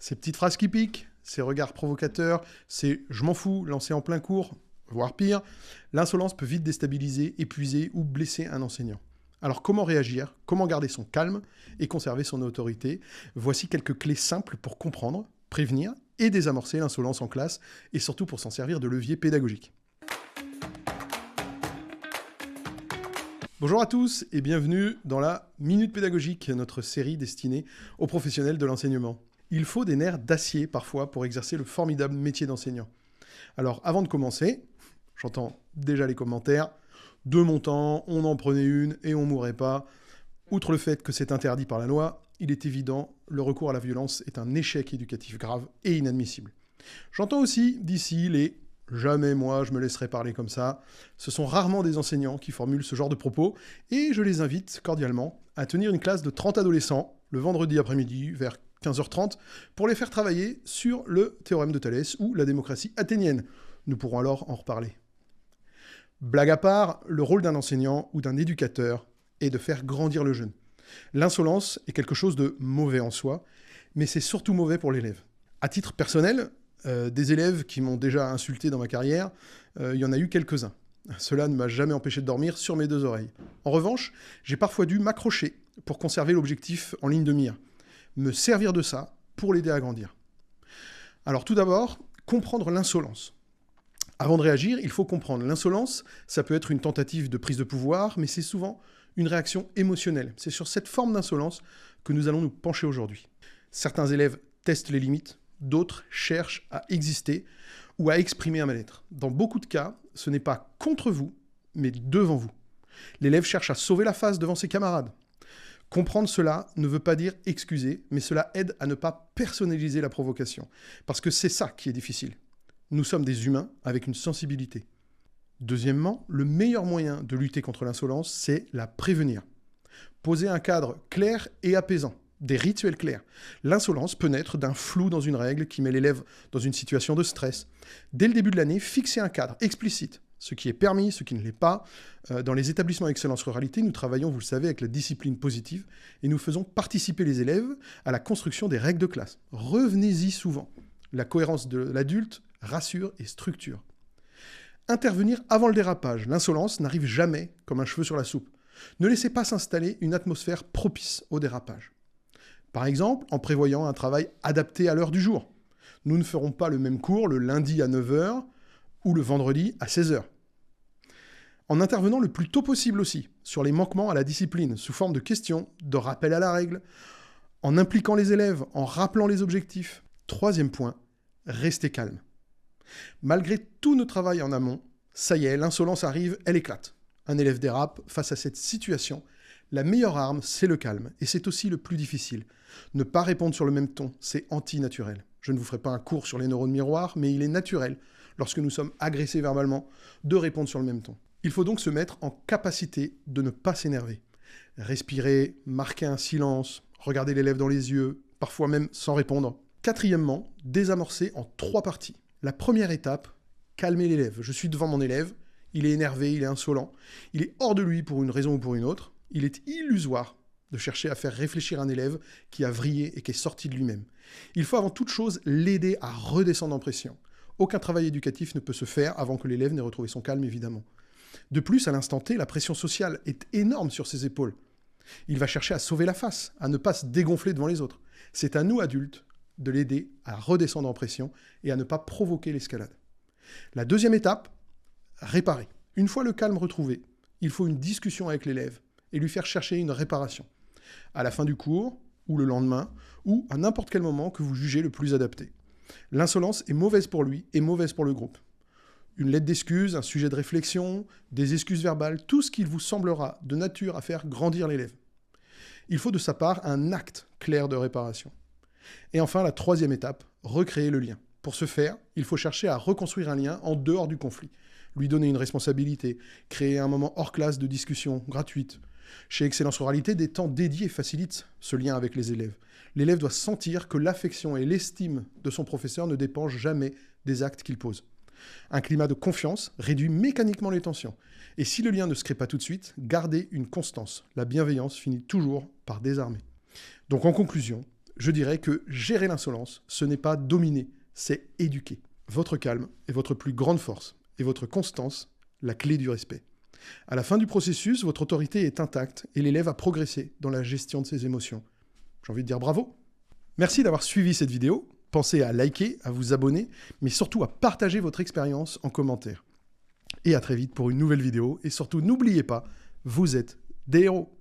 Ces petites phrases qui piquent, ces regards provocateurs, ces « je m'en fous » lancés en plein cours, voire pire, l'insolence peut vite déstabiliser, épuiser ou blesser un enseignant. Alors comment réagir, comment garder son calme et conserver son autorité? Voici quelques clés simples pour comprendre, prévenir et désamorcer l'insolence en classe, et surtout pour s'en servir de levier pédagogique. Bonjour à tous et bienvenue dans la Minute Pédagogique, notre série destinée aux professionnels de l'enseignement. Il faut des nerfs d'acier parfois pour exercer le formidable métier d'enseignant. Alors avant de commencer, j'entends déjà les commentaires, de mon temps, on en prenait une et on mourrait pas. Outre le fait que c'est interdit par la loi, il est évident, le recours à la violence est un échec éducatif grave et inadmissible. J'entends aussi d'ici les « jamais moi je me laisserai parler comme ça ». Ce sont rarement des enseignants qui formulent ce genre de propos et je les invite cordialement à tenir une classe de 30 adolescents le vendredi après-midi vers 15h30 pour les faire travailler sur le théorème de Thalès ou la démocratie athénienne. Nous pourrons alors en reparler. Blague à part, le rôle d'un enseignant ou d'un éducateur est de faire grandir le jeune. L'insolence est quelque chose de mauvais en soi, mais c'est surtout mauvais pour l'élève. À titre personnel, des élèves qui m'ont déjà insulté dans ma carrière, il y en a eu quelques-uns. Cela ne m'a jamais empêché de dormir sur mes deux oreilles. En revanche, j'ai parfois dû m'accrocher pour conserver l'objectif en ligne de mire. Me servir de ça pour l'aider à grandir. Alors tout d'abord, comprendre l'insolence. Avant de réagir, il faut comprendre. L'insolence, ça peut être une tentative de prise de pouvoir, mais c'est souvent une réaction émotionnelle. C'est sur cette forme d'insolence que nous allons nous pencher aujourd'hui. Certains élèves testent les limites, d'autres cherchent à exister ou à exprimer un mal-être. Dans beaucoup de cas, ce n'est pas contre vous, mais devant vous. L'élève cherche à sauver la face devant ses camarades. Comprendre cela ne veut pas dire excuser, mais cela aide à ne pas personnaliser la provocation. Parce que c'est ça qui est difficile. Nous sommes des humains avec une sensibilité. Deuxièmement, le meilleur moyen de lutter contre l'insolence, c'est la prévenir. Poser un cadre clair et apaisant, des rituels clairs. L'insolence peut naître d'un flou dans une règle qui met l'élève dans une situation de stress. Dès le début de l'année, fixer un cadre explicite, ce qui est permis, ce qui ne l'est pas. Dans les établissements Excellence Ruralité, nous travaillons, vous le savez, avec la discipline positive et nous faisons participer les élèves à la construction des règles de classe. Revenez-y souvent. La cohérence de l'adulte rassure et structure. Intervenir avant le dérapage. L'insolence n'arrive jamais comme un cheveu sur la soupe. Ne laissez pas s'installer une atmosphère propice au dérapage. Par exemple, en prévoyant un travail adapté à l'heure du jour. Nous ne ferons pas le même cours le lundi à 9h ou le vendredi à 16h. En intervenant le plus tôt possible aussi sur les manquements à la discipline sous forme de questions, de rappel à la règle, en impliquant les élèves, en rappelant les objectifs. Troisième point, restez calme. Malgré tout notre travail en amont, ça y est, l'insolence arrive, elle éclate. Un élève dérape. Face à cette situation, la meilleure arme, c'est le calme. Et c'est aussi le plus difficile. Ne pas répondre sur le même ton, c'est anti-naturel. Je ne vous ferai pas un cours sur les neurones miroirs, mais il est naturel, lorsque nous sommes agressés verbalement, de répondre sur le même ton. Il faut donc se mettre en capacité de ne pas s'énerver. Respirer, marquer un silence, regarder l'élève dans les yeux, parfois même sans répondre. Quatrièmement, désamorcer en 3 parties. La première étape, calmer l'élève. Je suis devant mon élève, il est énervé, il est insolent, il est hors de lui pour une raison ou pour une autre. Il est illusoire de chercher à faire réfléchir un élève qui a vrillé et qui est sorti de lui-même. Il faut avant toute chose l'aider à redescendre en pression. Aucun travail éducatif ne peut se faire avant que l'élève n'ait retrouvé son calme, évidemment. De plus, à l'instant T, la pression sociale est énorme sur ses épaules. Il va chercher à sauver la face, à ne pas se dégonfler devant les autres. C'est à nous, adultes, de l'aider à redescendre en pression et à ne pas provoquer l'escalade. La deuxième étape, réparer. Une fois le calme retrouvé, il faut une discussion avec l'élève et lui faire chercher une réparation. À la fin du cours, ou le lendemain, ou à n'importe quel moment que vous jugez le plus adapté. L'insolence est mauvaise pour lui et mauvaise pour le groupe. Une lettre d'excuse, un sujet de réflexion, des excuses verbales, tout ce qui vous semblera de nature à faire grandir l'élève. Il faut de sa part un acte clair de réparation. Et enfin, la troisième étape, recréer le lien. Pour ce faire, il faut chercher à reconstruire un lien en dehors du conflit. Lui donner une responsabilité, créer un moment hors classe de discussion gratuite. Chez Excellence Ruralité, des temps dédiés facilitent ce lien avec les élèves. L'élève doit sentir que l'affection et l'estime de son professeur ne dépendent jamais des actes qu'il pose. Un climat de confiance réduit mécaniquement les tensions. Et si le lien ne se crée pas tout de suite, gardez une constance. La bienveillance finit toujours par désarmer. Donc en conclusion, je dirais que gérer l'insolence, ce n'est pas dominer, c'est éduquer. Votre calme est votre plus grande force et votre constance, la clé du respect. À la fin du processus, votre autorité est intacte et l'élève a progressé dans la gestion de ses émotions. J'ai envie de dire bravo. Merci d'avoir suivi cette vidéo. Pensez à liker, à vous abonner, mais surtout à partager votre expérience en commentaire. Et à très vite pour une nouvelle vidéo. Et surtout, n'oubliez pas, vous êtes des héros.